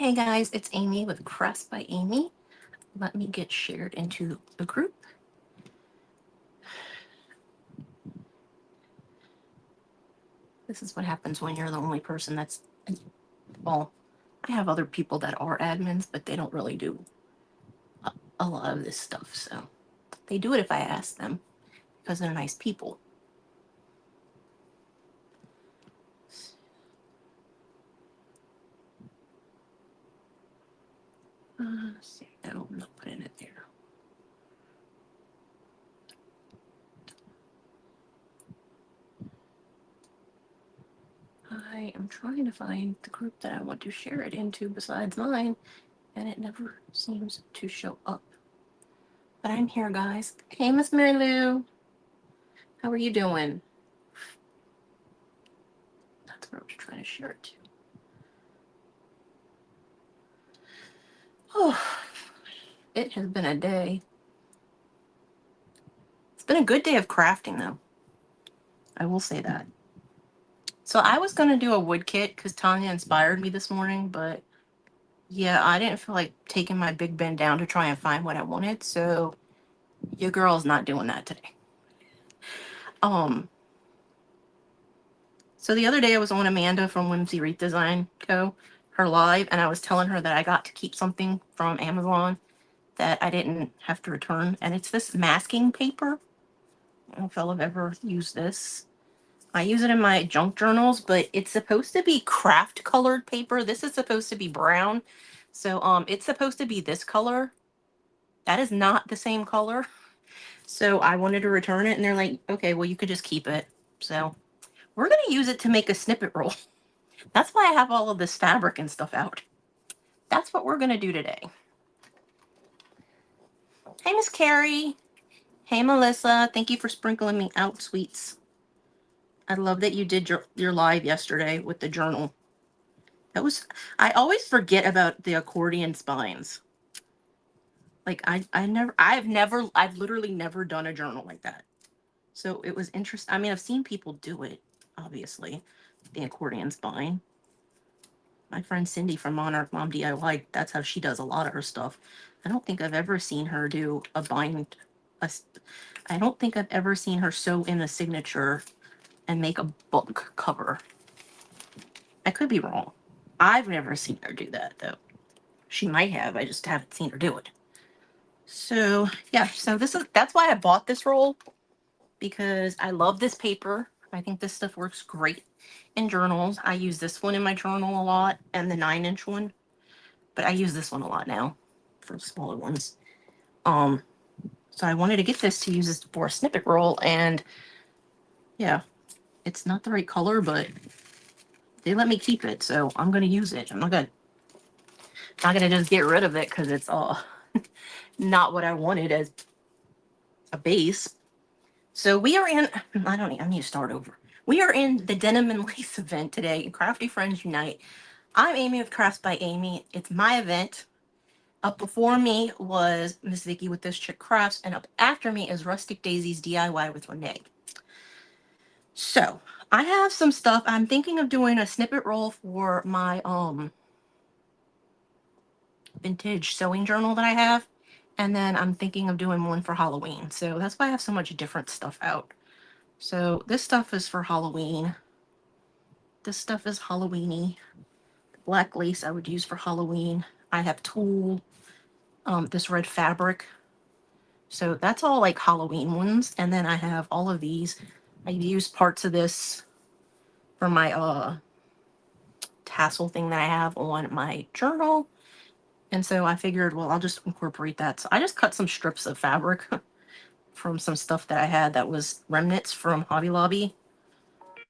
Hey guys, it's Amy with Crafts by Aimee. Let me get shared into the group. This is what happens when you're the only person that's, well, I have other people that are admins, but they don't really do a lot of this stuff. So they do it if I ask them because they're nice people. Let's see, no, I'm not putting it there. I am trying to find the group that I want to share it into besides mine, and it never seems to show up. But I'm here, guys. Hey, Miss Mary Lou. How are you doing? That's where I was trying to share it to. Oh, it has been a day. It's been a good day of crafting, though. I will say that. So I was going to do a wood kit because Tanya inspired me this morning, but yeah, I didn't feel like taking my big bin down to try and find what I wanted. So your girl's not doing that today. So the other day I was on Amanda from Whimsy Wreath Design Co., her live, and I was telling her that I got to keep something from Amazon that I didn't have to return. And it's this masking paper. I don't know if y'all have ever used this. I use it in my junk journals, but it's supposed to be craft colored paper. This is supposed to be brown. So it's supposed to be this color. That is not the same color. So I wanted to return it and they're like, okay, well, you could just keep it. So we're going to use it to make a snippet roll. That's why I have all of this fabric and stuff out. That's what we're going to do today. Hey, Miss Carrie. Hey, Melissa. Thank you for sprinkling me out, sweets. I love that you did your live yesterday with the journal. That was, I always forget about the accordion spines. Like I've literally never done a journal like that. So it was interesting. I mean, I've seen people do it, obviously, the accordion spine. My friend Cindy from Monarch Mom DIY, that's how she does a lot of her stuff. I don't think I've ever seen her do a bind. I don't think I've ever seen her sew in a signature and make a book cover. I could be wrong. I've never seen her do that, though. She might have. I just haven't seen her do it. So yeah, so that's why I bought this roll, because I love this paper. I think this stuff works great in journals. I use this one in my journal a lot, and the 9-inch one, but I use this one a lot now for smaller ones. So I wanted to get this to use this for a snippet roll, and yeah, it's not the right color, but they let me keep it, so I'm gonna use it. I'm not gonna just get rid of it because it's not what I wanted as a base. So we are in, I need to start over. We are in the Denim Lace Event today, Crafty Friends Unite. I'm Amy with Crafts by Aimee. It's my event. Up before me was Miss Vicky with This Chick Crafts, and up after me is Rustic Daisies DIY with Renee. So I have some stuff. I'm thinking of doing a snippet roll for my vintage sewing journal that I have. And then I'm thinking of doing one for Halloween. So that's why I have so much different stuff out. So this stuff is for Halloween. This stuff is Halloweeny. Black lace I would use for Halloween. I have tulle, this red fabric. So that's all like Halloween ones. And then I have all of these. I used parts of this for my tassel thing that I have on my journal. And so I figured, well, I'll just incorporate that. So I just cut some strips of fabric from some stuff that I had that was remnants from Hobby Lobby.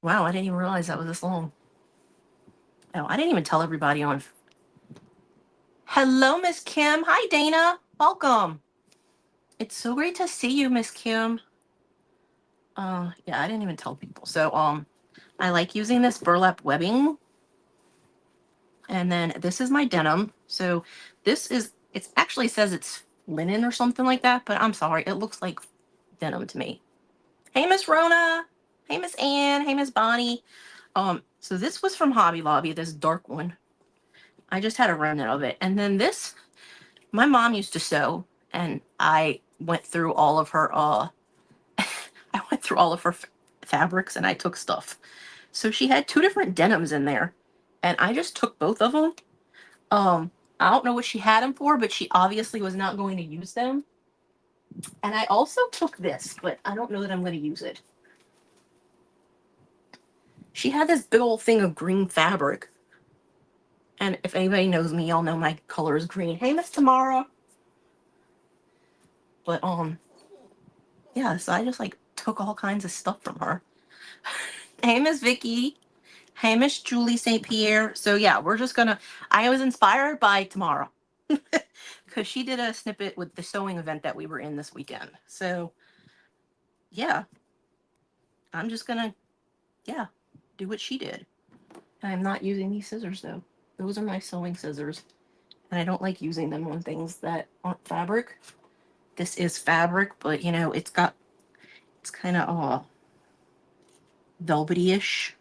Wow, I didn't even realize that was this long. Oh, I didn't even tell everybody on. Hello, Miss Kim. Hi, Dana. Welcome. It's so great to see you, Miss Kim. Yeah, I didn't even tell people. So, I like using this burlap webbing. And then this is my denim. So this is, it actually says it's linen or something like that, but I'm sorry. It looks like denim to me. Hey, Miss Rona. Hey, Miss Ann. Hey, Miss Bonnie. So this was from Hobby Lobby, this dark one. I just had a remnant of it. And then this, my mom used to sew, and I went through all of her, I went through all of her fabrics and I took stuff. So she had 2 different denims in there, and I just took both of them. I don't know what she had them for, but she obviously was not going to use them. And I also took this, but I don't know that I'm going to use it. She had this big old thing of green fabric. And if anybody knows me, y'all know my color is green. Hey, Miss Tamara. But, yeah, so I just, like, took all kinds of stuff from her. Hey, Miss Vicky. Hey, Miss Julie St. Pierre. So, yeah, we're just gonna... I was inspired by Tamara. Because she did a snippet with the sewing event that we were in this weekend. So, yeah. I'm just gonna, yeah, do what she did. And I'm not using these scissors, though. Those are my sewing scissors. And I don't like using them on things that aren't fabric. This is fabric, but, you know, it's kind of velvety-ish.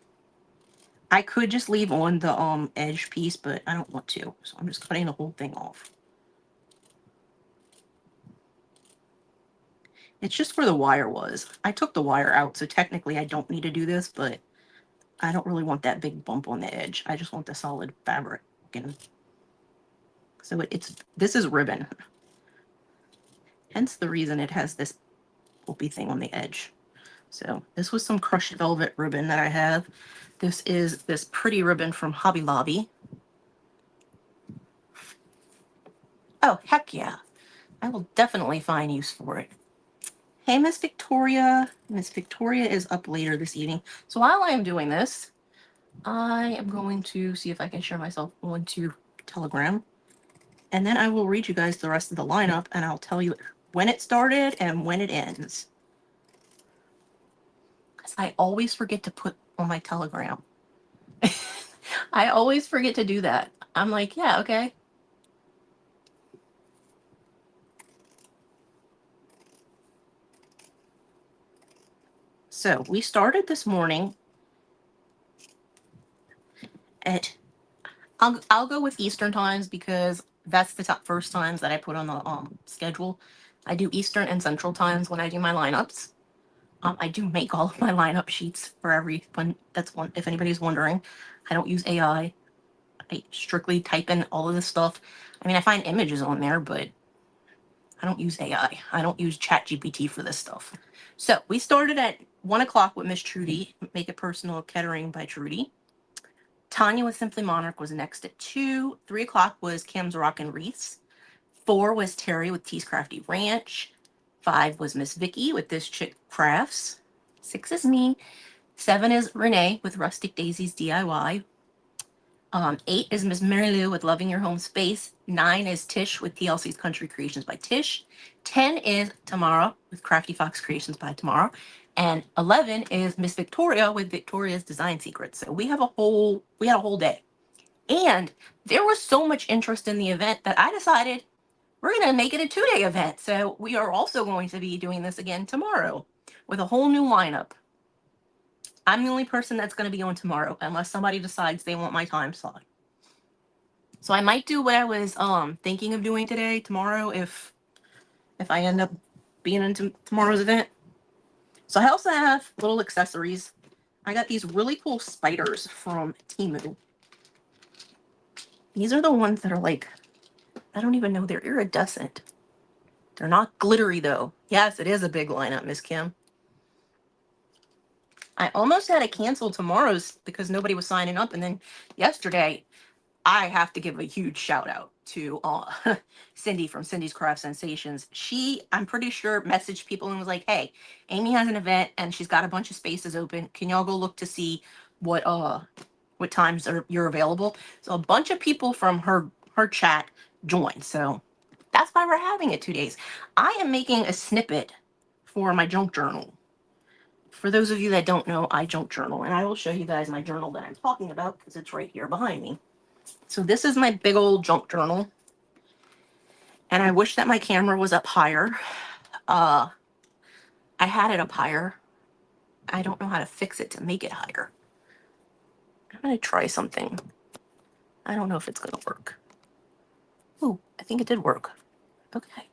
I could just leave on the edge piece, but I don't want to. So I'm just cutting the whole thing off. It's just where the wire was. I took the wire out, so technically I don't need to do this, but I don't really want that big bump on the edge. I just want the solid fabric. So this is ribbon. Hence the reason it has this pulpy thing on the edge. So this was some crushed velvet ribbon that I have. This is this pretty ribbon from Hobby Lobby. Oh, heck yeah. I will definitely find use for it. Hey, Miss Victoria. Miss Victoria is up later this evening. So while I am doing this, I am going to see if I can share myself onto Telegram. And then I will read you guys the rest of the lineup, and I'll tell you when it started and when it ends. Because I always forget to put on my Telegram. I always forget to do that. I'm like, yeah, okay. So we started this morning at, I'll go with Eastern times because that's the first times that I put on the schedule. I do Eastern and Central times when I do my lineups. I do make all of my lineup sheets for everyone. That's one, if anybody's wondering. I don't use AI. I strictly type in all of this stuff. I mean, I find images on there, but I don't use AI. I don't use ChatGPT for this stuff. So we started at 1 o'clock with Miss Trudy, Make It Personal Kettering by Trudy. Tanya with Simply Monarch was next at 2. 3 o'clock was Cam's Rockin' Wreaths. 4 was Terry with T's Crafty Ranch. 5 was Miss Vicky with This Chick Crafts. 6 is me. 7 is Renee with Rustic Daisies DIY. 8 is Miss Mary Lou with Loving Your Home Space. 9 is Tish with TLC's Country Creations by Tish. 10 is Tamara with Crafty Fox Creations by Tamara. And 11 is Miss Victoria with Victoria's Design Secrets. So we had a whole day. And there was so much interest in the event that I decided we're going to make it a 2-day event. So we are also going to be doing this again tomorrow with a whole new lineup. I'm the only person that's going to be on tomorrow unless somebody decides they want my time slot. So I might do what I was thinking of doing tomorrow if I end up being into tomorrow's event. So I also have little accessories. I got these really cool spiders from Temu. These are the ones that are like, I don't even know, they're iridescent. They're not glittery though. Yes, it is a big lineup, Miss Kim. I almost had to cancel tomorrow's because nobody was signing up. And then yesterday, I have to give a huge shout out to Cindy from Cindy's Craft Sensations. She, I'm pretty sure, messaged people and was like, hey, Amy has an event and she's got a bunch of spaces open. Can y'all go look to see what times you're available? So a bunch of people from her chat joined. So that's why we're having it 2 days. I am making a snippet for my junk journal. For those of you that don't know, I junk journal, and I will show you guys my journal that I'm talking about because it's right here behind me. So this is my big old junk journal, and I wish that my camera was up higher. I had it up higher. I don't know how to fix it to make it higher. I'm going to try something. I don't know if it's gonna work. Ooh, I think it did work. Okay.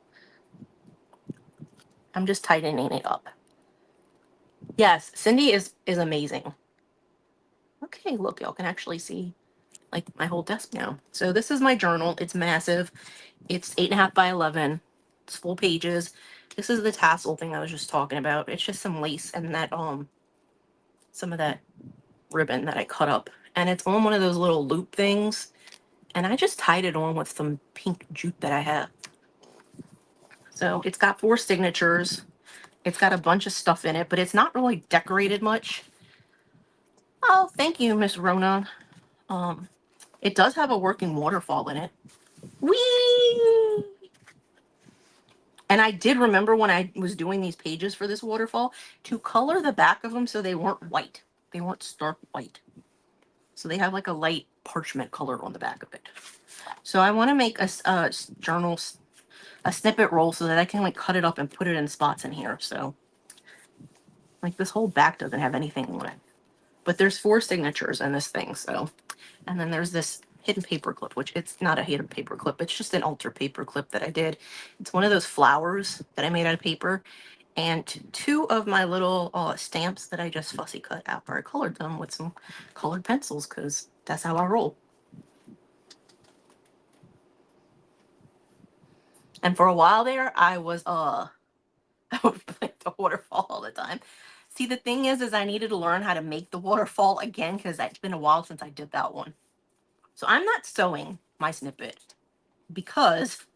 I'm just tightening it up. Yes, Cindy is amazing. Okay, look, y'all can actually see like my whole desk now. So this is my journal. It's massive. It's 8.5 by 11. It's full pages. This is the tassel thing I was just talking about. It's just some lace and that some of that ribbon that I cut up. And it's on one of those little loop things. And I just tied it on with some pink jute that I have. So it's got 4 signatures. It's got a bunch of stuff in it, but it's not really decorated much. Oh, thank you, Miss Rona. It does have a working waterfall in it. Whee! And I did remember when I was doing these pages for this waterfall to color the back of them so they weren't white. They weren't stark white. So they have like a light parchment color on the back of it. So I want to make a journal, a snippet roll so that I can like cut it up and put it in spots in here. So like this whole back doesn't have anything on it. But there's 4 signatures in this thing, so. And then there's this hidden paper clip, which it's not a hidden paper clip. It's just an altar paper clip that I did. It's one of those flowers that I made out of paper. And 2 of my little stamps that I just fussy cut after I colored them with some colored pencils, because that's how I roll. And for a while there, I was I would make the waterfall all the time. See, the thing is I needed to learn how to make the waterfall again, because it's been a while since I did that one. So I'm not sewing my snippet because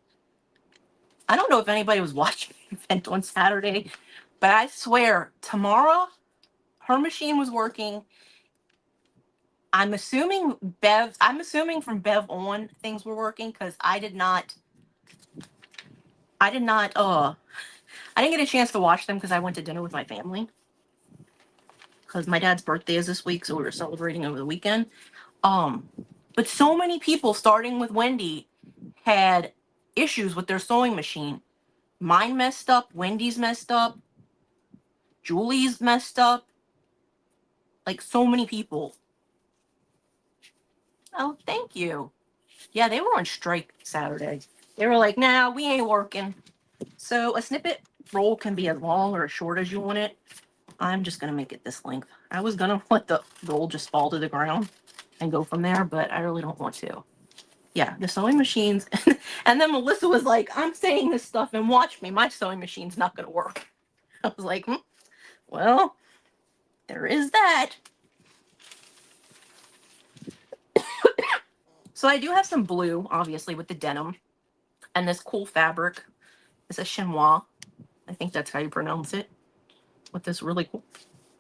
I don't know if anybody was watching the event on Saturday, but I swear tomorrow her machine was working. I'm assuming from Bev on things were working, because I didn't get a chance to watch them because I went to dinner with my family. Because my dad's birthday is this week, so we were celebrating over the weekend. But so many people, starting with Wendy, had issues with their sewing machine. Mine messed up, Wendy's messed up, Julie's messed up. Like, so many people. Oh, thank you. Yeah, they were on strike Saturday. They were like, nah, we ain't working. So a snippet roll can be as long or as short as you want it. I'm just going to make it this length. I was going to let the roll just fall to the ground and go from there, but I really don't want to. Yeah, the sewing machines. And then Melissa was like, I'm saying this stuff and watch me. My sewing machine's not going to work. I was like, well, there is that. So I do have some blue, obviously, with the denim. And this cool fabric is a chinois. I think that's how you pronounce it. With this really cool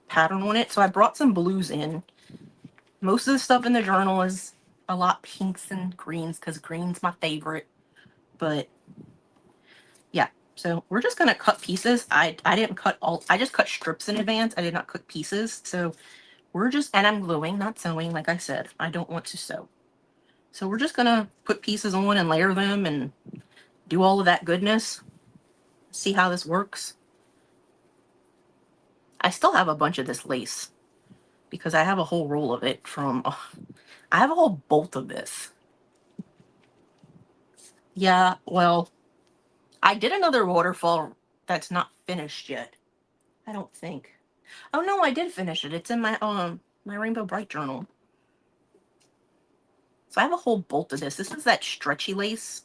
pattern on it. So I brought some blues in. Most of the stuff in the journal is a lot pinks and greens, because green's my favorite. But yeah, so we're just gonna cut pieces. I didn't cut all, I just cut strips in advance. I did not cut pieces. So we're just, and I'm gluing, not sewing. Like I said, I don't want to sew. So we're just gonna put pieces on and layer them and do all of that goodness. See how this works. I still have a bunch of this lace because I have a whole roll of it from, I have a whole bolt of this. Yeah, well, I did another waterfall that's not finished yet. I don't think. Oh no, I did finish it. It's in my my Rainbow Bright journal. So I have a whole bolt of this. This is that stretchy lace.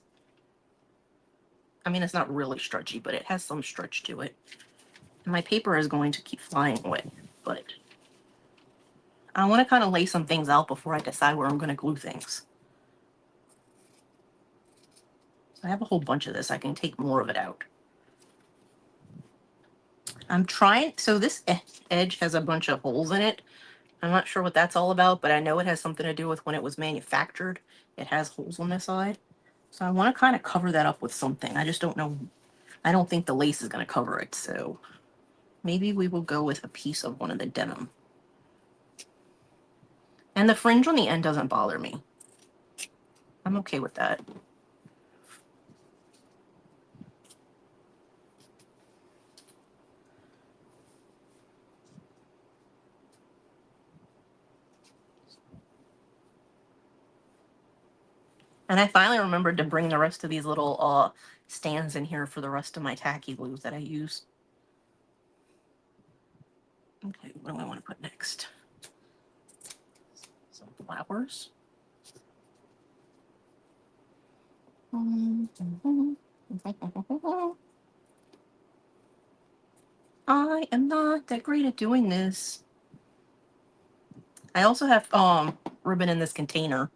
I mean, it's not really stretchy, but it has some stretch to it. And my paper is going to keep flying away, but I want to kind of lay some things out before I decide where I'm going to glue things. So I have a whole bunch of this. I can take more of it out. I'm trying, so this edge has a bunch of holes in it. I'm not sure what that's all about, but I know it has something to do with when it was manufactured. It has holes on this side. So I want to kind of cover that up with something. I just don't know. I don't think the lace is going to cover it. So maybe we will go with a piece of one of the denim. And the fringe on the end doesn't bother me. I'm okay with that. And I finally remembered to bring the rest of these little stands in here for the rest of my tacky glues that I use. Okay, what do I want to put next? Some flowers. I am not that great at doing this. I also have ribbon in this container.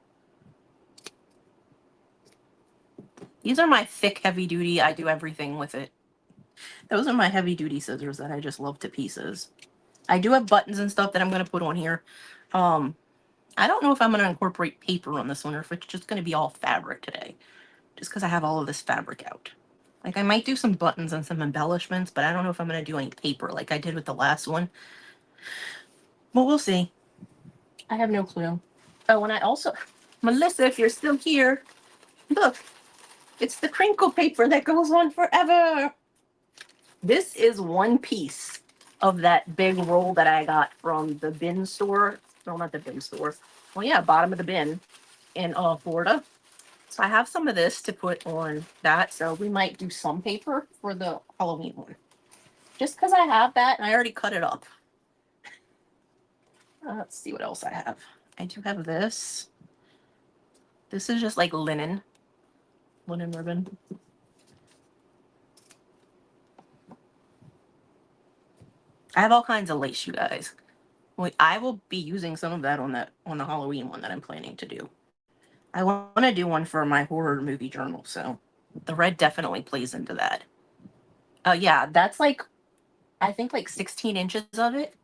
These are my thick, heavy duty. I do everything with it. Those are my heavy duty scissors that I just love to pieces. I do have buttons and stuff that I'm going to put on here. I don't know if I'm going to incorporate paper on this one or if it's just going to be all fabric today. Just because I have all of this fabric out. Like I might do some buttons and some embellishments, but I don't know if I'm going to do any paper like I did with the last one. But we'll see. I have no clue. Oh, and I also... Melissa, if you're still here, look. It's the crinkle paper that goes on forever. This is one piece of that big roll that I got from the bin store. No, not the bin store. Well, yeah, bottom of the bin in Florida. So I have some of this to put on that. So we might do some paper for the Halloween one. Just because I have that, and I already cut it up. Let's see what else I have. I do have this. This is just like linen ribbon. I have all kinds of lace, you guys. I will be using some of that on the Halloween one that I'm planning to do. I want to do one for my horror movie journal, so the red definitely plays into that. Yeah, that's like, I think like 16 inches of it.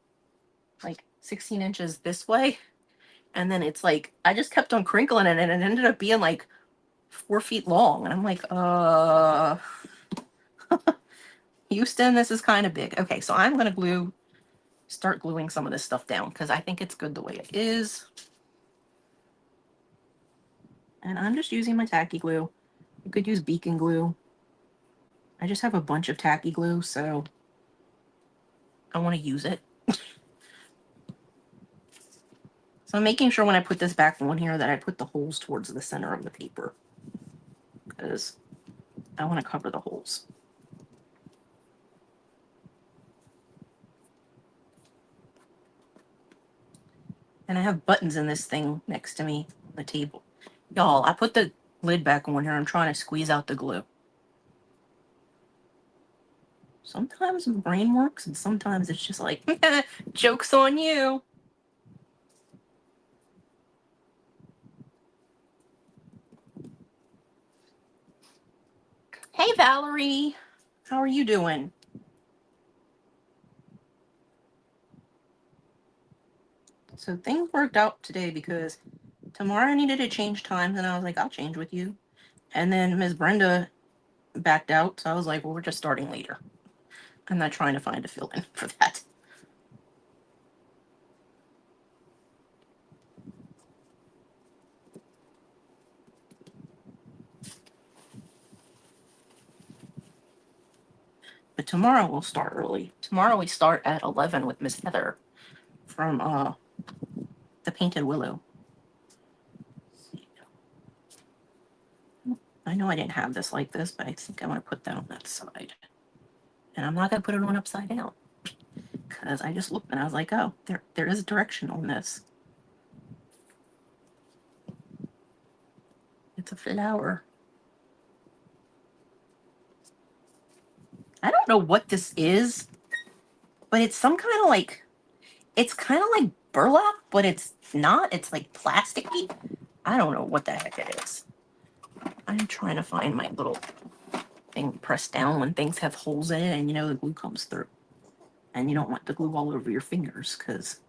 Like 16 inches this way. And then it's like, I just kept on crinkling it and it ended up being like 4 feet long. And I'm like, Houston, this is kind of big. Okay, so I'm going to start gluing some of this stuff down because I think it's good the way it is. And I'm just using my tacky glue. You could use beacon glue. I just have a bunch of tacky glue, so I want to use it. So I'm making sure when I put this back on here that I put the holes towards the center of the paper because I want to cover the holes. And I have buttons in this thing next to me on the table. Y'all, I put the lid back on here. I'm trying to squeeze out the glue. Sometimes my brain works and sometimes it's just like, joke's on you. Hey, Valerie. How are you doing? So things worked out today because tomorrow I needed to change times and I was like, I'll change with you. And then Ms. Brenda backed out. So I was like, well, we're just starting later. I'm not trying to find a fill-in for that. But tomorrow we'll start early. Tomorrow we start at 11 with Miss Heather from the Painted Willow. I know I didn't have this like this, but I think I'm going to put that on that side. And I'm not going to put it on upside down because I just looked and I was like, oh, there is direction on this. It's a flower. I don't know what this is, but it's some kind of like, it's kind of like burlap, but it's not. It's like plasticky. I don't know what the heck it is. I'm trying to find my little thing pressed down when things have holes in it and you know the glue comes through. And you don't want the glue all over your fingers because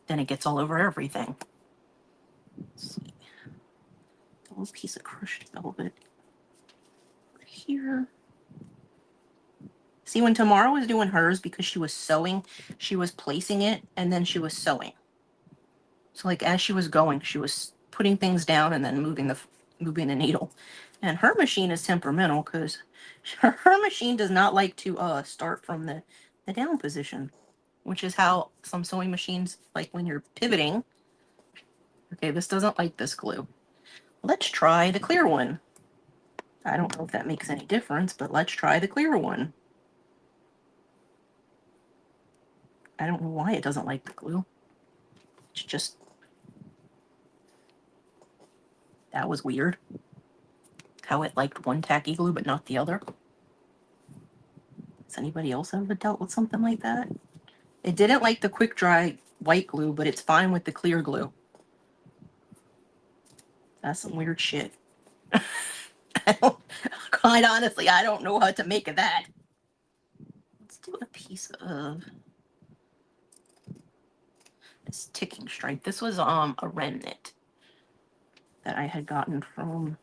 then it gets all over everything. Let's see. A little piece of crushed velvet over here. See, when Tamara was doing hers, because she was sewing, she was placing it and then she was sewing. So like as she was going, she was putting things down and then moving the needle. And her machine is temperamental because her machine does not like to start from the down position, which is how some sewing machines, like when you're pivoting. Okay, this doesn't like this glue. let's try the clear one. I don't know if that makes any difference, but let's try the clear one. I don't know why it doesn't like the glue. It's just, that was weird. How it liked one tacky glue but not the other. Has anybody else ever dealt with something like that? It didn't like the quick dry white glue, but it's fine with the clear glue. That's some weird shit. Quite honestly, I don't know how to make of that. Let's do a piece of this ticking stripe. This was a remnant that I had gotten from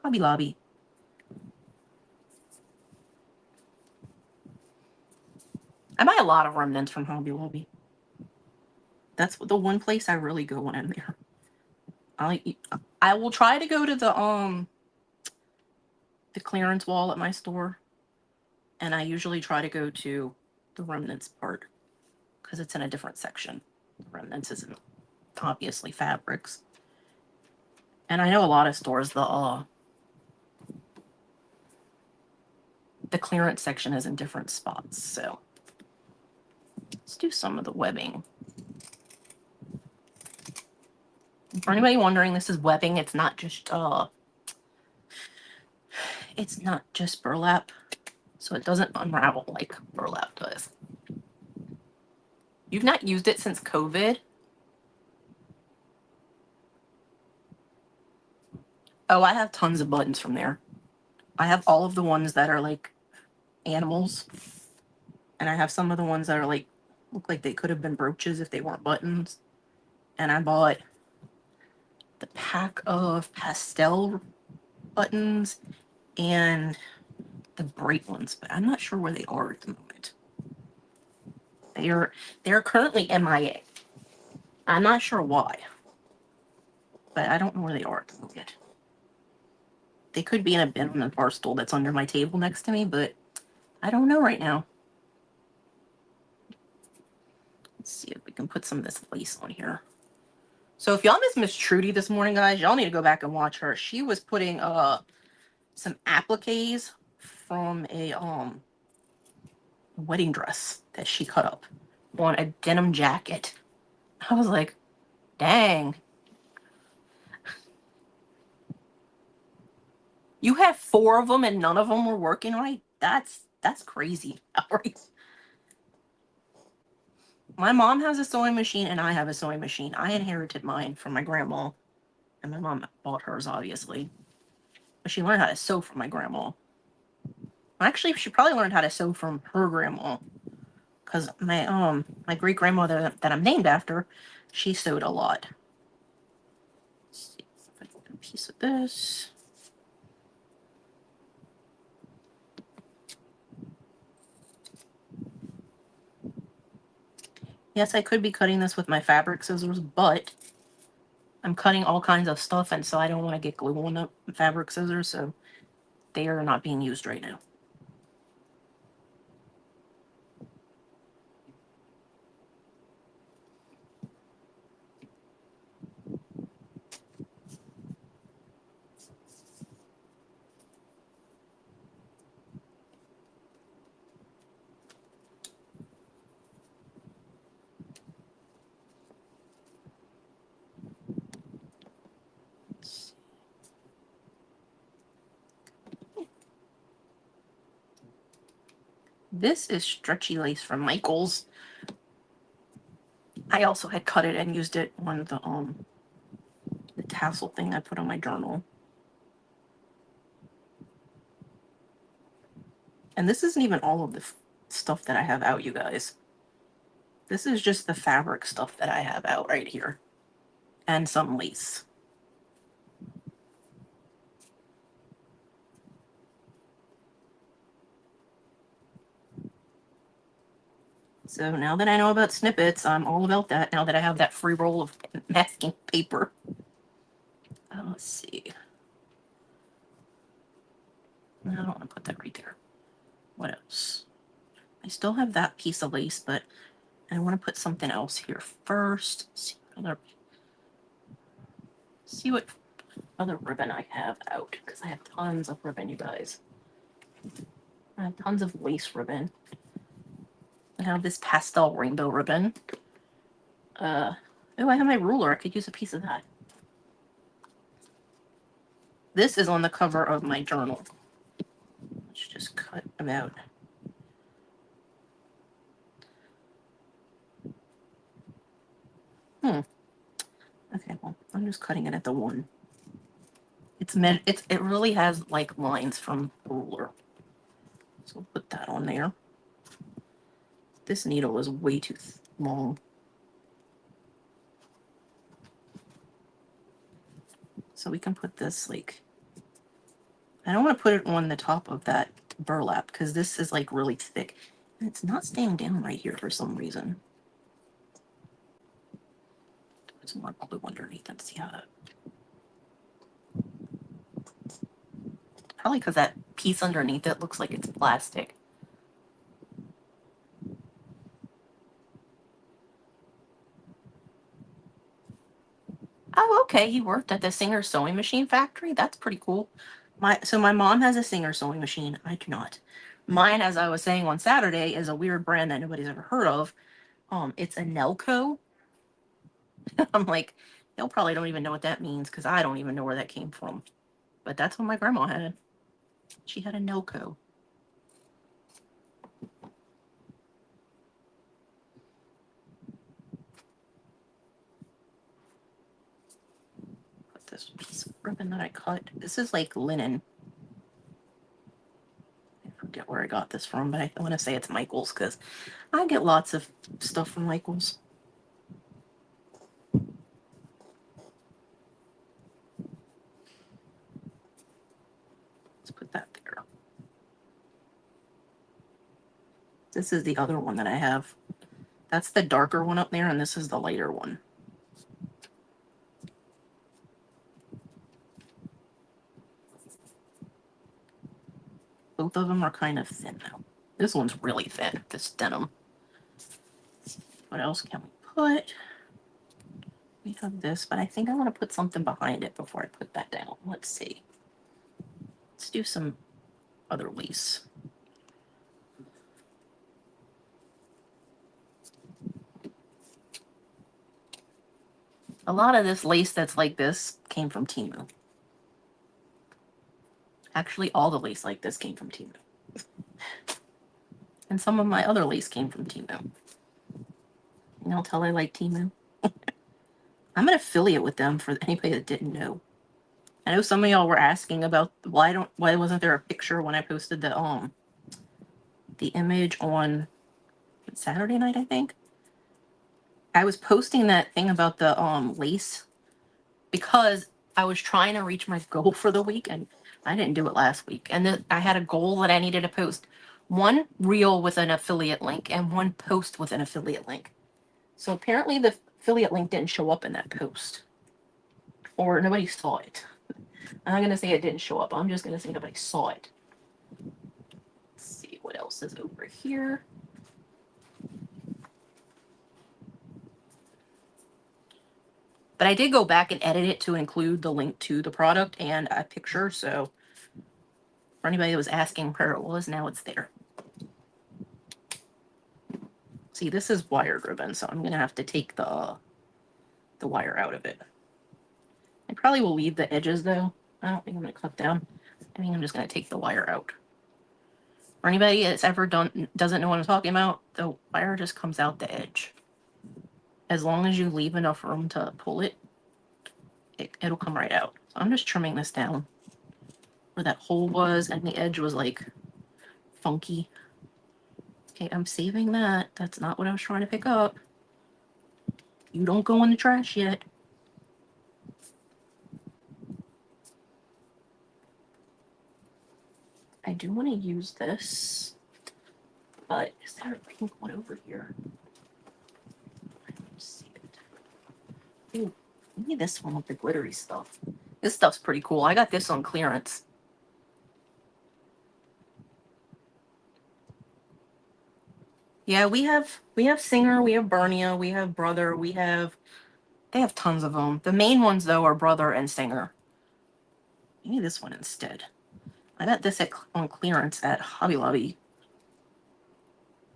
Hobby Lobby. I buy a lot of remnants from Hobby Lobby. That's the one place I really go when I'm there. I will try to go to the clearance wall at my store, and I usually try to go to the remnants part because it's in a different section. The remnants isn't obviously fabrics, and I know a lot of stores the clearance section is in different spots. So let's do some of the webbing. For anybody wondering, this is webbing. It's not just burlap, so it doesn't unravel like burlap does. You've not used it since COVID? Oh, I have tons of buttons from there. I have all of the ones that are like animals, and I have some of the ones that are like, look like they could have been brooches if they weren't buttons. And I bought the pack of pastel buttons and the bright ones, but I'm not sure where they are at the moment. They're currently MIA. I'm not sure why, but I don't know where they are at the moment. They could be in a bin on the bar stool that's under my table next to me, but I don't know right now. Let's see if we can put some of this lace on here. So if y'all missed Miss Trudy this morning, guys, y'all need to go back and watch her. She was putting some appliques from a wedding dress that she cut up on a denim jacket. I was like, dang. You have 4 of them and none of them were working right? That's crazy. My mom has a sewing machine and I have a sewing machine. I inherited mine from my grandma, and my mom bought hers, obviously. But she learned how to sew from my grandma. Actually, she probably learned how to sew from her grandma, because my great grandmother that I'm named after, she sewed a lot. Let's see if I can get a piece of this. Yes, I could be cutting this with my fabric scissors, but I'm cutting all kinds of stuff, and so I don't want to get glue on the fabric scissors, so they are not being used right now. This is stretchy lace from Michaels. I also had cut it and used it on the tassel thing I put on my journal. And this isn't even all of the stuff that I have out, you guys. This is just the fabric stuff that I have out right here. And some lace. So now that I know about snippets, I'm all about that now that I have that free roll of masking paper. Let's see. I don't want to put that right there. What else? I still have that piece of lace, but I want to put something else here first. See what other ribbon I have out, because I have tons of ribbon, you guys. I have tons of lace ribbon. I have this pastel rainbow ribbon. Oh, I have my ruler. I could use a piece of that. This is on the cover of my journal. Let's just cut them out. Okay, well, I'm just cutting it at the one. It really has like lines from the ruler. So we'll put that on there. This needle is way too long. So we can put this like, I don't want to put it on the top of that burlap because this is like really thick. And it's not staying down right here for some reason. Put some more glue underneath and see how that. Probably because that piece underneath it looks like it's plastic. Oh, okay. He worked at the Singer sewing machine factory. That's pretty cool. So my mom has a Singer sewing machine. I do not. Mine, as I was saying on Saturday, is a weird brand that nobody's ever heard of. It's a Nelco. I'm like, they'll probably don't even know what that means because I don't even know where that came from. But that's what my grandma had. She had a Nelco. Put this piece of ribbon that I cut. This is like linen. I forget where I got this from, but I want to say it's Michael's because I get lots of stuff from Michael's. Let's put that there. This is the other one that I have. That's the darker one up there, and this is the lighter one. Both of them are kind of thin now. This one's really thin, this denim. What else can we put? We have this, but I think I want to put something behind it before I put that down. Let's see. Let's do some other lace. A lot of this lace that's like this came from Temu. Actually, all the lace like this came from Temu. And some of my other lace came from Temu. You know, tell I like Temu. I'm an affiliate with them for anybody that didn't know. I know some of y'all were asking about why wasn't there a picture when I posted the image on Saturday night, I think. I was posting that thing about the lace because I was trying to reach my goal for the week and I didn't do it last week. And then I had a goal that I needed to post one reel with an affiliate link and one post with an affiliate link. So apparently the affiliate link didn't show up in that post. Or nobody saw it. I'm not going to say it didn't show up. I'm just going to say nobody saw it. Let's see what else is over here. But I did go back and edit it to include the link to the product and a picture. So for anybody that was asking where it was, now it's there. See, this is wired ribbon, so I'm going to have to take the wire out of it. I probably will leave the edges, though. I don't think I'm going to cut down. I think I'm just going to take the wire out. For anybody that's ever doesn't know what I'm talking about, the wire just comes out the edge. As long as you leave enough room to pull it, it'll come right out. So I'm just trimming this down where that hole was and the edge was like funky. Okay, I'm saving that. That's not what I was trying to pick up. You don't go in the trash yet. I do want to use this, but is there a pink one over here? I don't see it. Ooh, maybe this one with the glittery stuff. This stuff's pretty cool. I got this on clearance. Yeah, we have Singer, we have Bernia, we have Brother, they have tons of them. The main ones though are Brother and Singer. Maybe this one instead. I got this on clearance at Hobby Lobby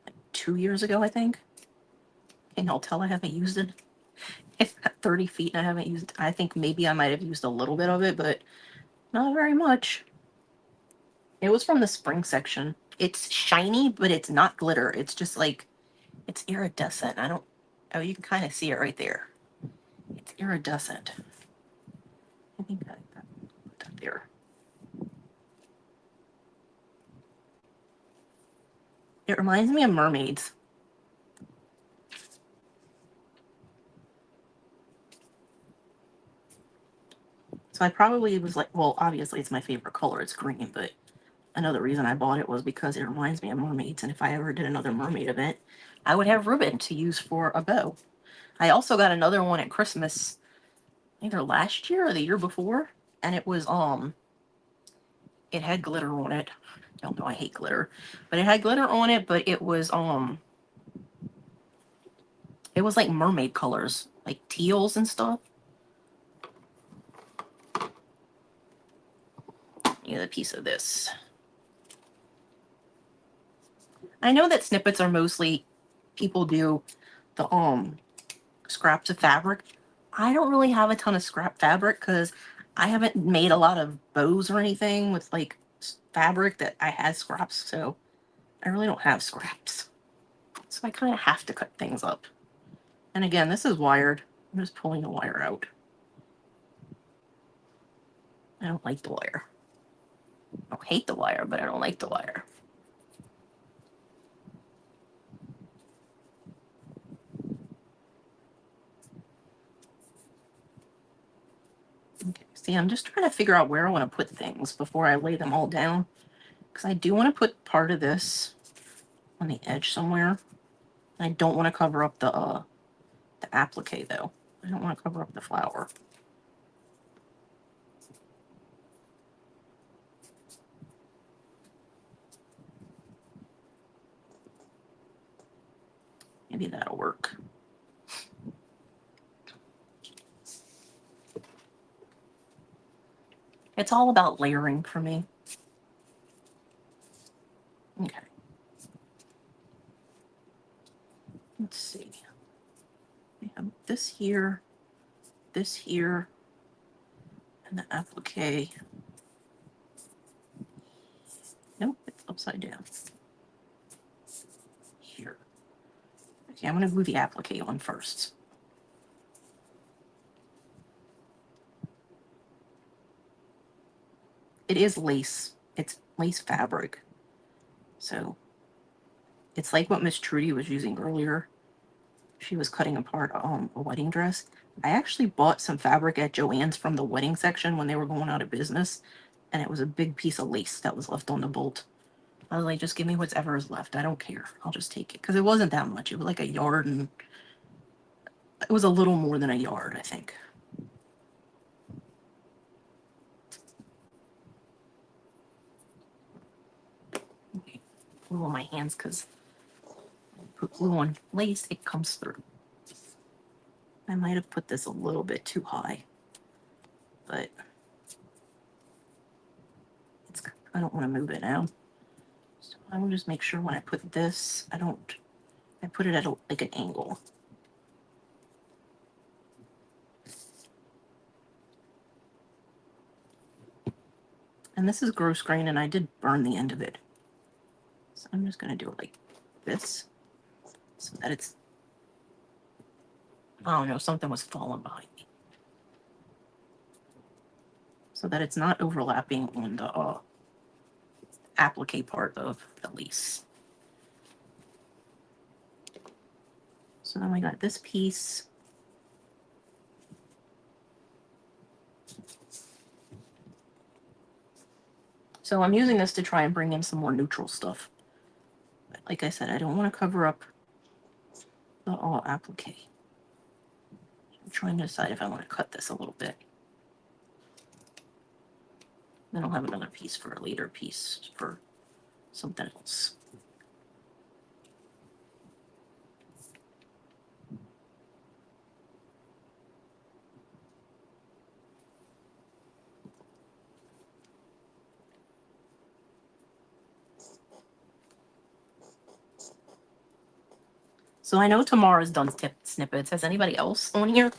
like 2 years ago, I think. Can y'all tell I haven't used it? It's at 30 feet and I haven't used it. I think maybe I might have used a little bit of it, but not very much. It was from the spring section. It's shiny, but it's not glitter. It's just like, it's iridescent. Oh, you can kind of see it right there. It's iridescent. I think I got it up there. It reminds me of mermaids. So I probably was like, well, obviously it's my favorite color. It's green, but another reason I bought it was because it reminds me of mermaids. And if I ever did another mermaid event, I would have ribbon to use for a bow. I also got another one at Christmas, either last year or the year before. And it had glitter on it. Y'all know I hate glitter, but it had glitter on it, but it was like mermaid colors, like teals and stuff. Get a piece of this. I know that snippets are mostly people do the scraps of fabric. I don't really have a ton of scrap fabric because I haven't made a lot of bows or anything with like fabric that I had scraps, so I really don't have scraps. So I kind of have to cut things up. And again, this is wired. I'm just pulling the wire out. I don't like the wire. I don't hate the wire, but I don't like the wire. Okay, see, I'm just trying to figure out where I want to put things before I lay them all down. Because I do want to put part of this on the edge somewhere. I don't want to cover up the applique though. I don't want to cover up the flower. Maybe that'll work. It's all about layering for me. Okay. Let's see. We have this here, and the applique. Nope, it's upside down. Here. Okay, I'm going to glue the applique on first. It is lace. It's lace fabric. So it's like what Miss Trudy was using earlier. She was cutting apart a wedding dress. I actually bought some fabric at Joann's from the wedding section when they were going out of business, and it was a big piece of lace that was left on the bolt. I was like, just give me whatever is left. I don't care. I'll just take it. Because it wasn't that much. It was like a yard, and it was a little more than a yard, I think. Okay. Glue on my hands because put glue on lace, it comes through. I might have put this a little bit too high, but I don't want to move it now. So I will just make sure when I put this, I put it at like an angle. And this is gross grain, and I did burn the end of it. So I'm just going to do it like this, so that it's, I don't know, something was falling behind me. So that it's not overlapping on the applique part of the lace. So then we got this piece. So I'm using this to try and bring in some more neutral stuff. But like I said, I don't want to cover up the applique. I'm trying to decide if I want to cut this a little bit. Then I'll have another piece for a later piece for something else. So I know Tamara's done snippets. Has anybody else on here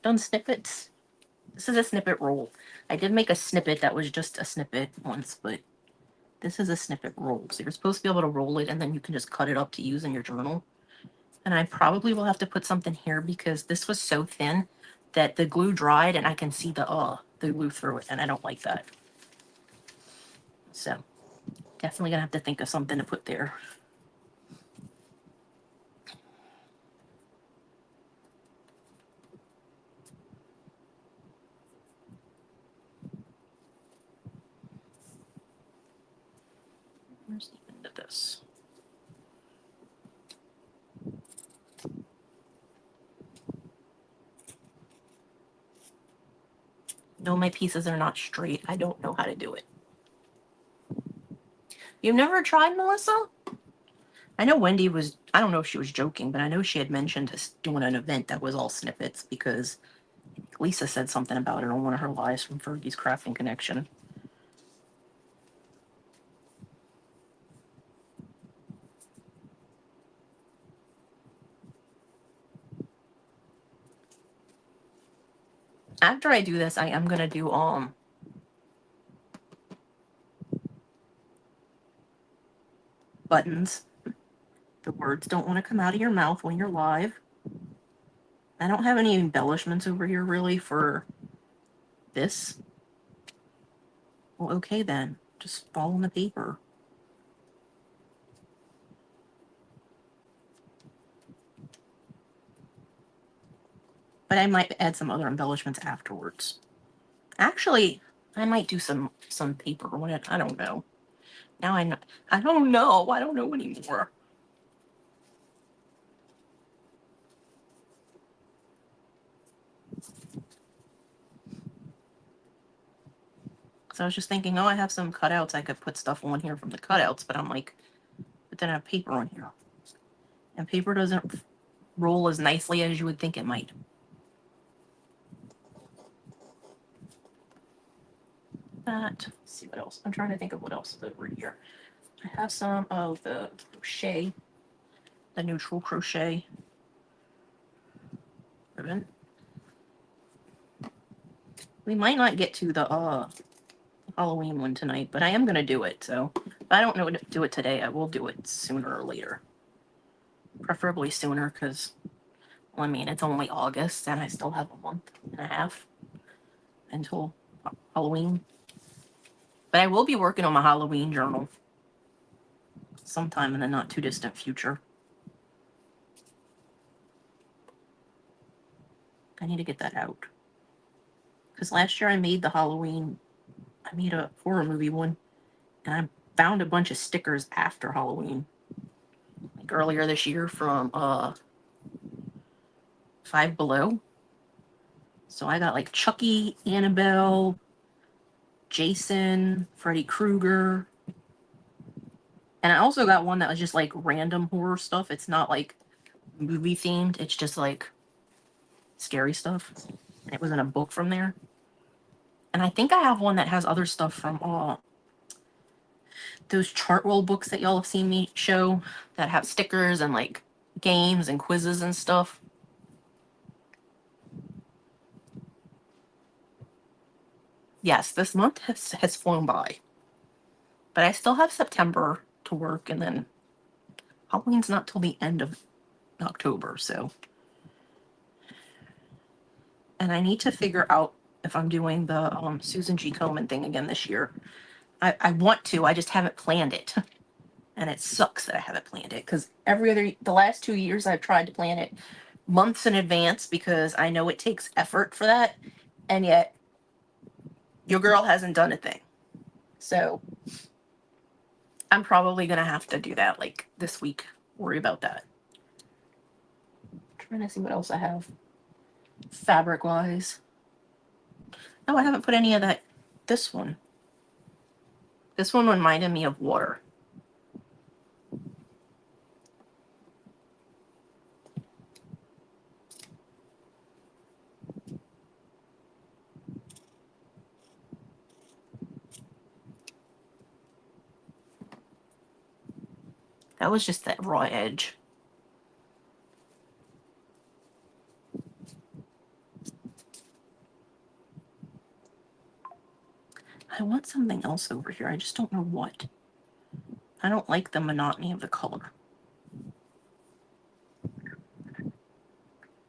done snippets? This is a snippet roll. I did make a snippet that was just a snippet once, but this is a snippet roll. So you're supposed to be able to roll it and then you can just cut it up to use in your journal. And I probably will have to put something here because this was so thin that the glue dried and I can see the glue through it, and I don't like that. So definitely gonna have to think of something to put there. Where's the end of this? No, my pieces are not straight. I don't know how to do it. You've never tried, Melissa? I know Wendy was, I don't know if she was joking, but I know she had mentioned us doing an event that was all snippets because Lisa said something about it on one of her lives from Fergie's Crafting Connection. After I do this, I am gonna do buttons. The words don't want to come out of your mouth when you're live. I don't have any embellishments over here really for this. Well, okay then. Just fall on the paper. But I might add some other embellishments afterwards. Actually, I might do some paper on it. I don't know. Now I know. I don't know. I don't know anymore. So I was just thinking, oh, I have some cutouts. I could put stuff on here from the cutouts, but I'm like, but then I have paper on here. And paper doesn't roll as nicely as you would think it might. That. Let's see what else. I'm trying to think of what else is over here. I have some of the crochet, the neutral crochet ribbon. We might not get to the Halloween one tonight, but I am gonna do it. So if I don't know to do it today, I will do it sooner or later. Preferably sooner, because well, I mean it's only August and I still have a month and a half until Halloween. But I will be working on my Halloween journal sometime in the not too distant future. I need to get that out. Because last year I made the Halloween, I made a horror movie one, and I found a bunch of stickers after Halloween. Like earlier this year from Five Below. So I got like Chucky, Annabelle, Jason, Freddy Krueger. And I also got one that was just like random horror stuff. It's not like movie themed, it's just like scary stuff. And it was in a book from there. And I think I have one that has other stuff from those Chartwell books that y'all have seen me show that have stickers and like games and quizzes and stuff. Yes, this month has flown by. But I still have September to work, and then Halloween's not till the end of October, so. And I need to figure out if I'm doing the Susan G. Komen thing again this year. I want to, I just haven't planned it. And it sucks that I haven't planned it, because the last 2 years I've tried to plan it months in advance because I know it takes effort for that, and yet your girl hasn't done a thing. So I'm probably gonna have to do that like this week. Worry about that. Trying to see what else I have fabric wise. No, I haven't put any of that. This one reminded me of water. That was just that raw edge. I want something else over here. I just don't know what. I don't like the monotony of the color.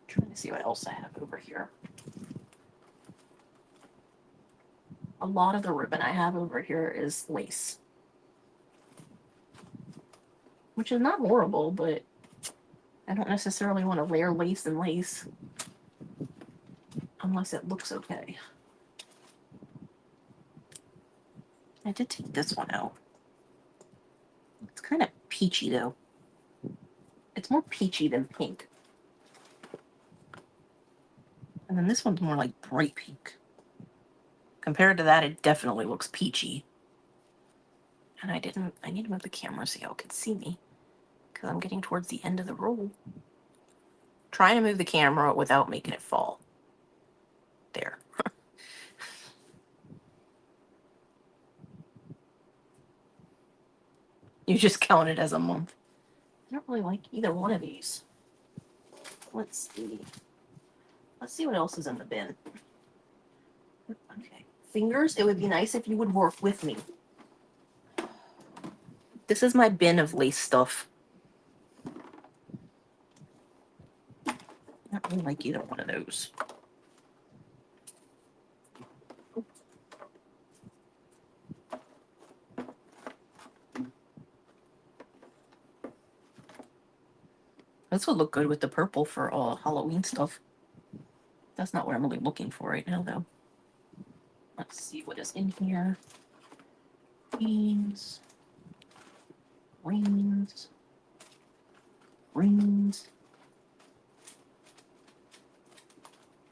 Trying to see what else I have over here. A lot of the ribbon I have over here is lace. Which is not horrible, but I don't necessarily want to layer lace and lace. Unless it looks okay. I did take this one out. It's kind of peachy though. It's more peachy than pink. And then this one's more like bright pink. Compared to that, it definitely looks peachy. And I need to move the camera so y'all can see me. Because I'm getting towards the end of the roll. Trying to move the camera without making it fall. There. You just count it as a month. I don't really like either one of these. Let's see. Let's see what else is in the bin. Okay. Fingers, it would be nice if you would work with me. This is my bin of lace stuff. I don't really like either one of those. This would look good with the purple for Halloween stuff. That's not what I'm really looking for right now, though. Let's see what is in here. Greens. Greens. Greens.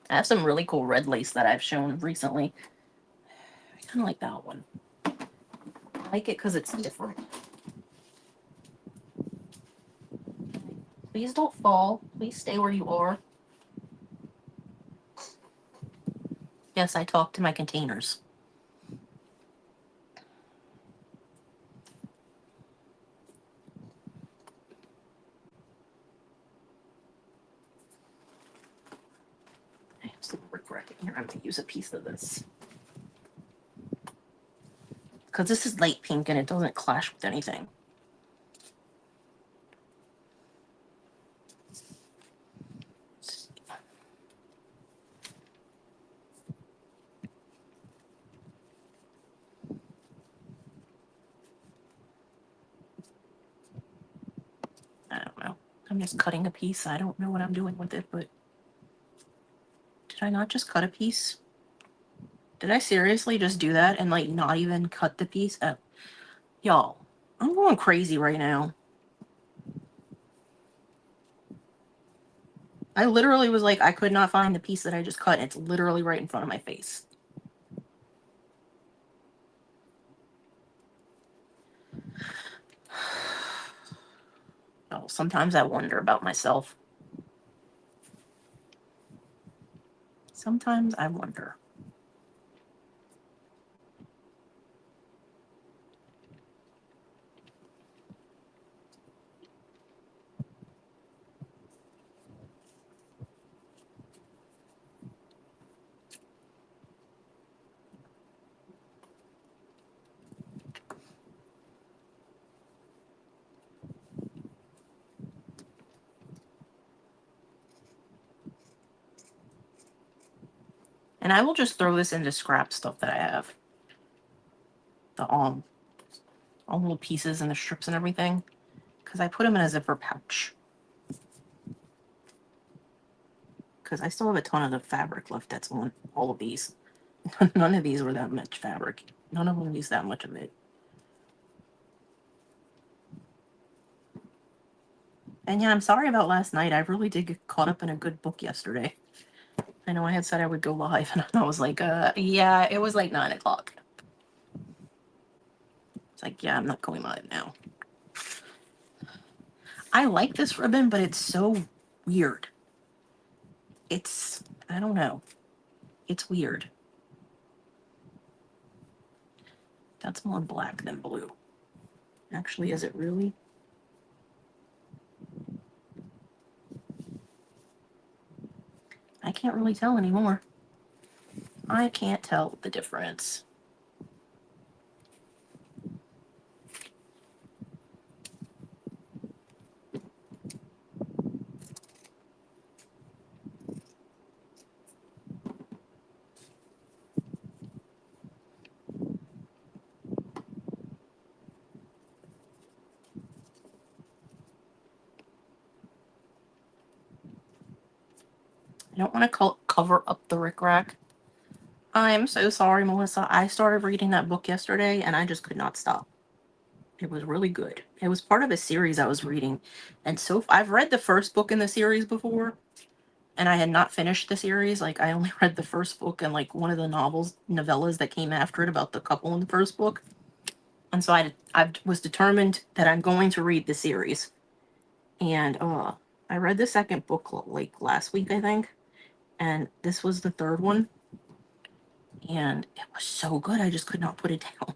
I have some really cool red lace that I've shown recently. I kind of like that one. I like it because it's different. Please don't fall. Please stay where you are. Yes, I talk to my containers. I have some brick in here. I'm going to use a piece of this. Because this is light pink and it doesn't clash with anything. I don't know. I'm just cutting a piece. I don't know what I'm doing with it, but did I not just cut a piece? Did I seriously just do that and like not even cut the piece? Y'all, I'm going crazy right now. I literally was like, I could not find the piece that I just cut. It's literally right in front of my face. Oh, sometimes I wonder about myself. Sometimes I wonder. And I will just throw this into scrap stuff that I have. The all little pieces and the strips and everything. Because I put them in a zipper pouch. Because I still have a ton of the fabric left that's on all of these. None of these were that much fabric. None of them used that much of it. And yeah, I'm sorry about last night. I really did get caught up in a good book yesterday. I know I had said I would go live, and I was like, yeah, it was like 9 o'clock. It's like, yeah, I'm not going live now. I like this ribbon, but it's so weird. I don't know. It's weird. That's more black than blue. Actually, is it really? I can't really tell anymore. I can't tell the difference. I don't want to cover up the rickrack. I'm so sorry, Melissa. I started reading that book yesterday and I just could not stop. It was really good. It was part of a series I was reading. And so I've read the first book in the series before, and I had not finished the series. Like, I only read the first book and like one of the novellas that came after it about the couple in the first book. And so I was determined that I'm going to read the series. And I read the second book like last week, I think. And this was the third one. And it was so good, I just could not put it down.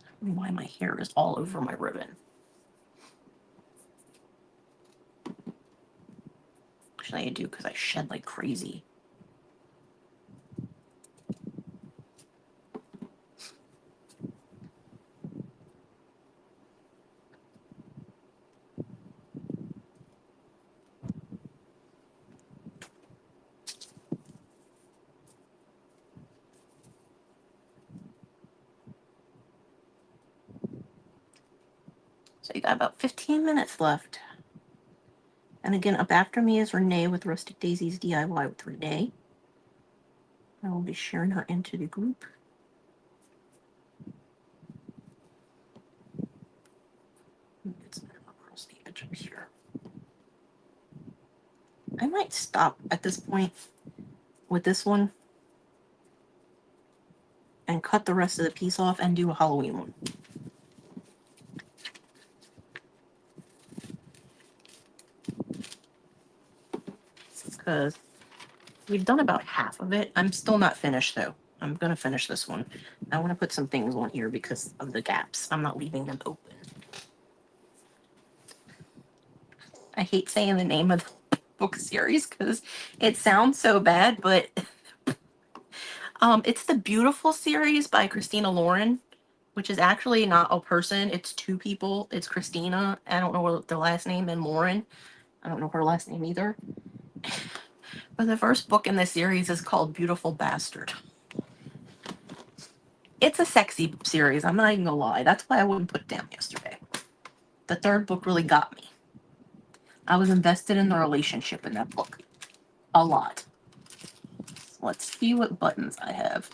I don't know why my hair is all over my ribbon. Actually, I do because I shed like crazy. So you got about 15 minutes left. And again, up after me is Renee with Rustic Daisies DIY with Renee. I will be sharing her into the group. Get some across the edges here. I might stop at this point with this one and cut the rest of the piece off and do a Halloween one. Because we've done about half of it. I'm still not finished though. I'm going to finish this one. I want to put some things on here because of the gaps. I'm not leaving them open. I hate saying the name of the book series because it sounds so bad, but it's the Beautiful series by Christina Lauren, which is actually not a person. It's two people. It's Christina. I don't know what their last name, and Lauren. I don't know her last name either. But the first book in this series is called Beautiful Bastard. It's a sexy series. I'm not even gonna lie. That's why I wouldn't put it down yesterday. The third book really got me. I was invested in the relationship in that book. A lot. Let's see what buttons I have.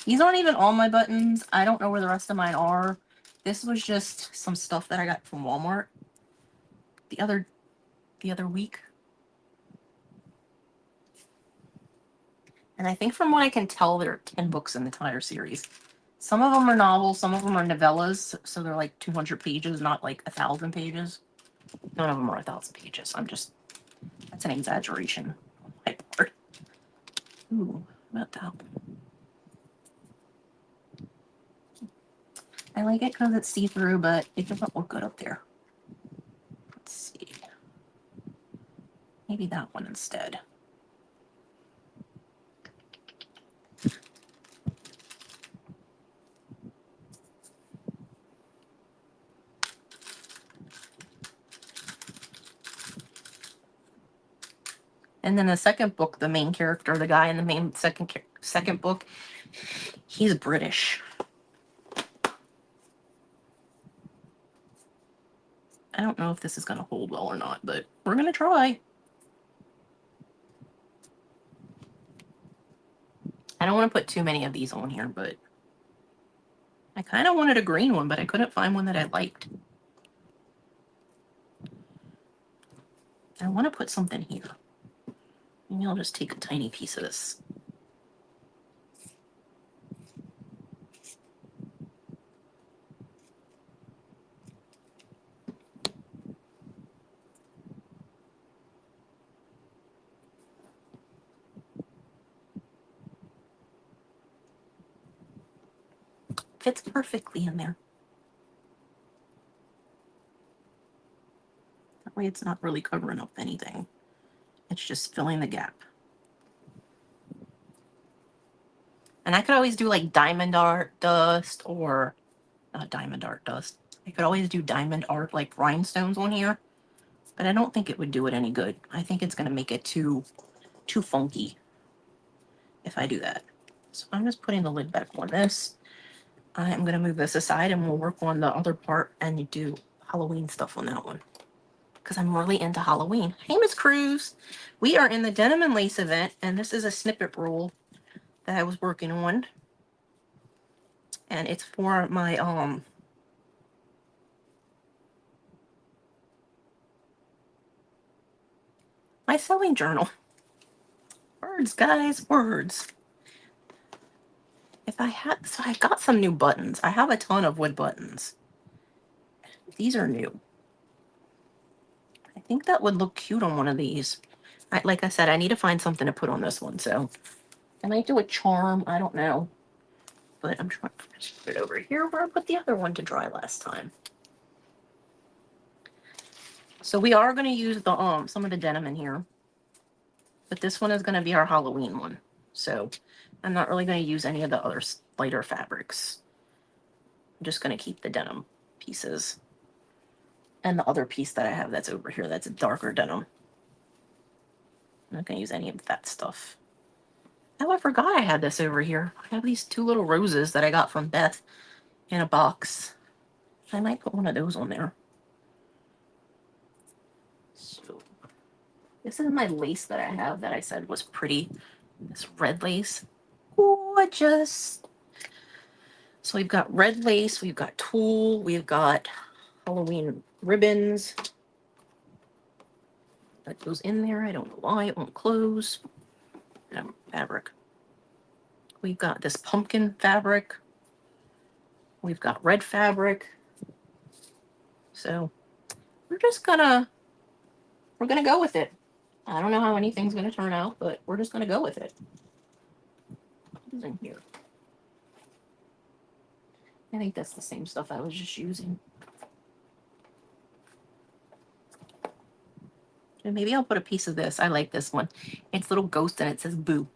These aren't even all my buttons. I don't know where the rest of mine are. This was just some stuff that I got from Walmart the other week. And I think from what I can tell, there are 10 books in the entire series. Some of them are novels, some of them are novellas, so they're like 200 pages, not like 1,000 pages. None of them are 1,000 pages. That's an exaggeration on my part. Ooh, about that one. I like it because it's see-through, but it doesn't look good up there. Let's see. Maybe that one instead. And then the second book, the main character, the guy in the main second book, he's British. I don't know if this is going to hold well or not, but we're going to try. I don't want to put too many of these on here, but I kind of wanted a green one, but I couldn't find one that I liked. I want to put something here. Maybe I'll just take a tiny piece of this. Fits perfectly in there. That way it's not really covering up anything. It's just filling the gap. And I could always do like diamond art dust or not diamond art dust. I could always do diamond art like rhinestones on here, but I don't think it would do it any good. I think it's going to make it too funky if I do that. So I'm just putting the lid back on this. I'm going to move this aside and we'll work on the other part and do Halloween stuff on that one, because I'm really into Halloween. Hey, Miss Cruz. We are in the Denim and Lace event, and this is a snippet roll that I was working on. And it's for my my sewing journal. Words, guys, words. If I had, so I got some new buttons. I have a ton of wood buttons. These are new. I think that would look cute on one of these. Like I said, I need to find something to put on this one, so I might do a charm. I don't know. But I'm trying to put it over here where I put the other one to dry last time. So we are going to use the some of the denim in here, but this one is going to be our Halloween one. So I'm not really going to use any of the other lighter fabrics. I'm just going to keep the denim pieces. And the other piece that I have that's over here, that's a darker denim. I'm not going to use any of that stuff. Oh, I forgot I had this over here. I have these 2 little roses that I got from Beth in a box. I might put one of those on there. So this is my lace that I have that I said was pretty. This red lace. Gorgeous. So we've got red lace, we've got tulle, we've got Halloween ribbons. That goes in there. I don't know why it won't close. Fabric. We've got this pumpkin fabric. We've got red fabric. So we're gonna go with it. I don't know how anything's gonna turn out, but we're just gonna go with it. What's in here? I think that's the same stuff I was just using. And maybe I'll put a piece of this. I like this one. It's little ghost and it says boo.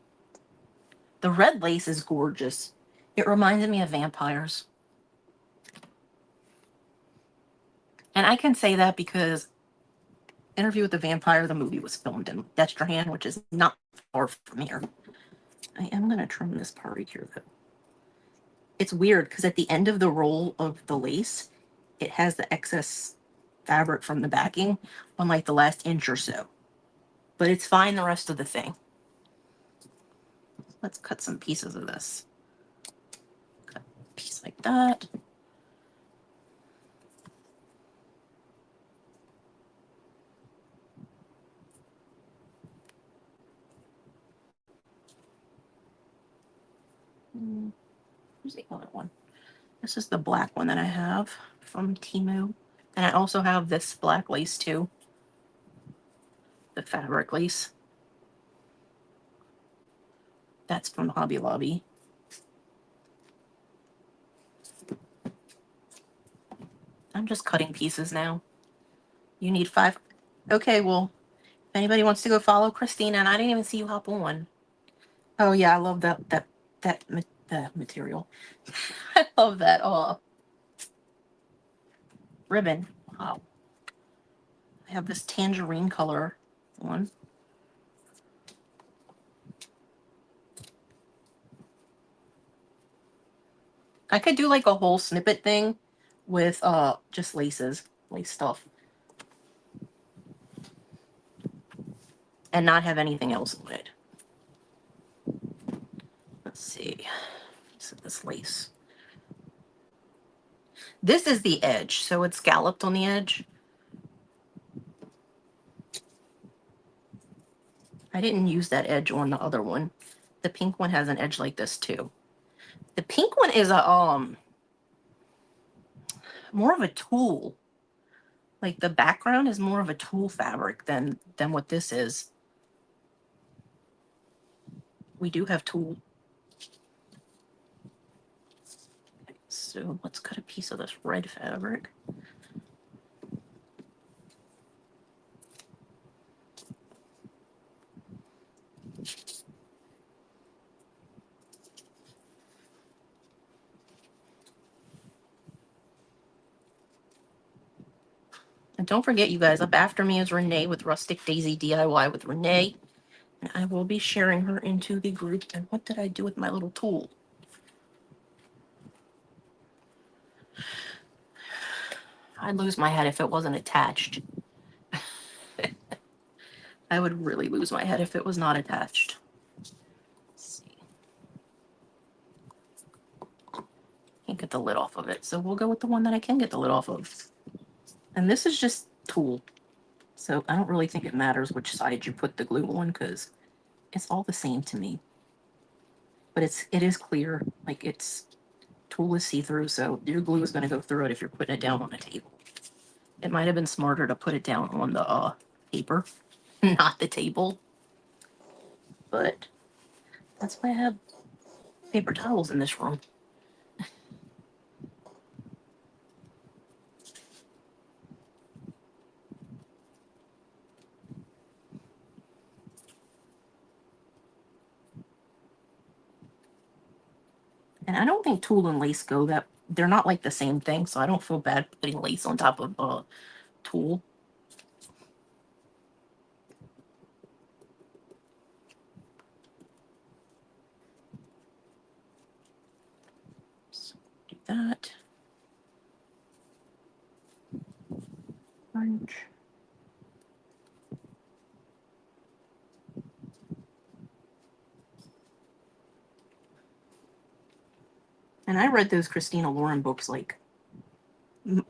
The red lace is gorgeous. It reminds me of vampires. And I can say that because Interview with the Vampire, the movie, was filmed in Destrehan, which is not far from here. I am going to trim this part right here, though. It's weird because at the end of the roll of the lace, it has the excess fabric from the backing on like the last inch or so. But it's fine the rest of the thing. Let's cut some pieces of this. Cut a piece like that. Where's the other one? This is the black one that I have from Temu. And I also have this black lace too. The fabric lace. That's from Hobby Lobby. I'm just cutting pieces now. You need 5. Okay, well, if anybody wants to go follow Christina, and I didn't even see you hop on. Oh yeah, I love that material. I love that ribbon. Wow. I have this tangerine color one. I could do like a whole snippet thing with just lace stuff. And not have anything else on it. Let's see. This lace. This is the edge, so it's scalloped on the edge. I didn't use that edge on the other one. The pink one has an edge like this too. The pink one is a more of a tulle. Like the background is more of a tulle fabric than what this is. We do have tulle. Okay, so let's cut a piece of this red fabric. And don't forget, you guys, up after me is Renee with Rustic Daisy DIY with Renee. And I will be sharing her into the group. And what did I do with my little tool? I'd lose my head if it wasn't attached. I would really lose my head if it was not attached. Let's see. Can't get the lid off of it, so we'll go with the one that I can get the lid off of. And this is just tulle, so I don't really think it matters which side you put the glue on because it's all the same to me. But it is clear, like it's tulle is see-through, so your glue is going to go through it if you're putting it down on a table. It might have been smarter to put it down on the paper, not the table. But that's why I have paper towels in this room. And I don't think tulle and lace go that, they're not like the same thing, so I don't feel bad putting lace on top of tulle. So do that. Orange. And I read those Christina Lauren books, like,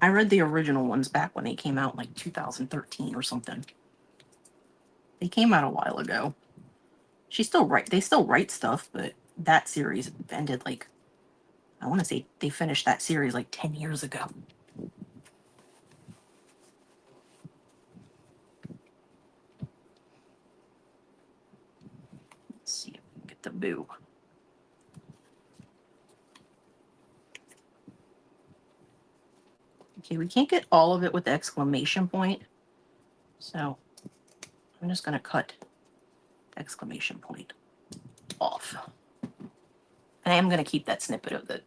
I read the original ones back when they came out, like 2013 or something. They came out a while ago. They still write stuff, but that series ended, like, I want to say they finished that series like 10 years ago. Let's see if we can get the boo. Okay, we can't get all of it with the exclamation point, so I'm just going to cut the exclamation point off. And I am going to keep that snippet of the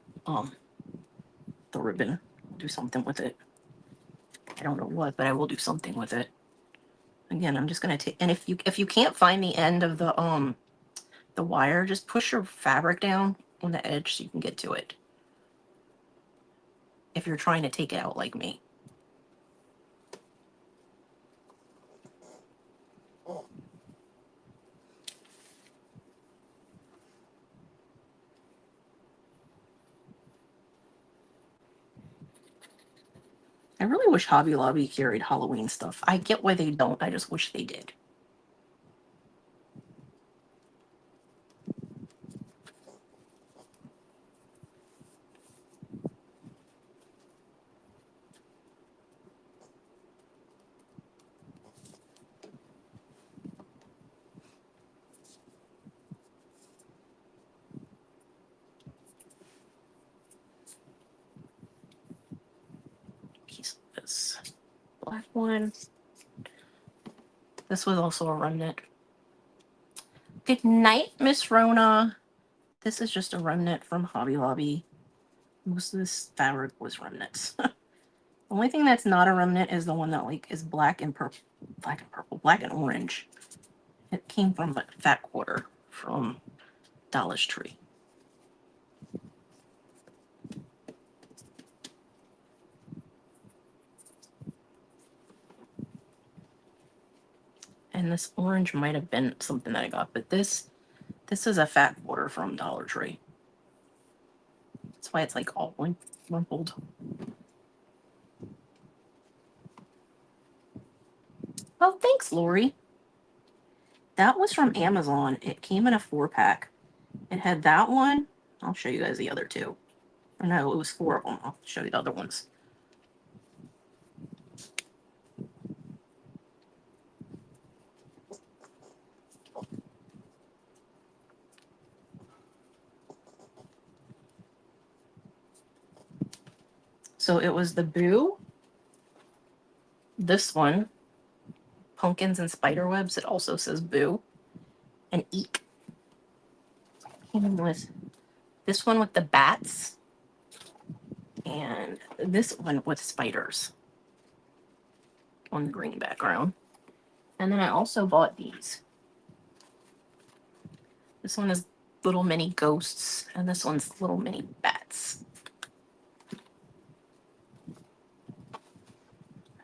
ribbon. I'll do something with it. I don't know what, but I will do something with it. Again, I'm just going to take, and if you can't find the end of the wire, just push your fabric down on the edge so you can get to it. If you're trying to take it out like me. I really wish Hobby Lobby carried Halloween stuff. I get why they don't. I just wish they did. Piece of this black one. This was also a remnant. Good night, Miss Rona. This is just a remnant from Hobby Lobby. Most of this fabric was remnants. The only thing that's not a remnant is the one that like is black and purple, black and orange. It came from a fat quarter from Dollar Tree. And this orange might have been something that I got, but this is a fat quarter from Dollar Tree. That's why it's like all rumpled. Oh, thanks, Lori. That was from Amazon. It came in a 4-pack. It had that one. I'll show you guys the other two. Or no, it was 4 of them. I'll show you the other ones. So it was the Boo, this one, Pumpkins and Spiderwebs. It also says Boo, and Eek. Came with this one with the bats, and this one with spiders. on the green background. And then I also bought these. This one is little mini ghosts, and this one's little mini bats.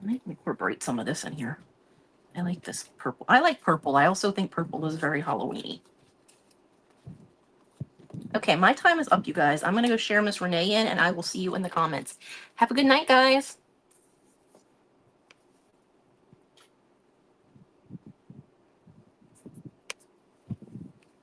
I might incorporate some of this in here. I like this purple. I like purple. I also think purple is very Halloween-y. Okay, my time is up, you guys. I'm going to go share Miss Renee in, and I will see you in the comments. Have a good night, guys.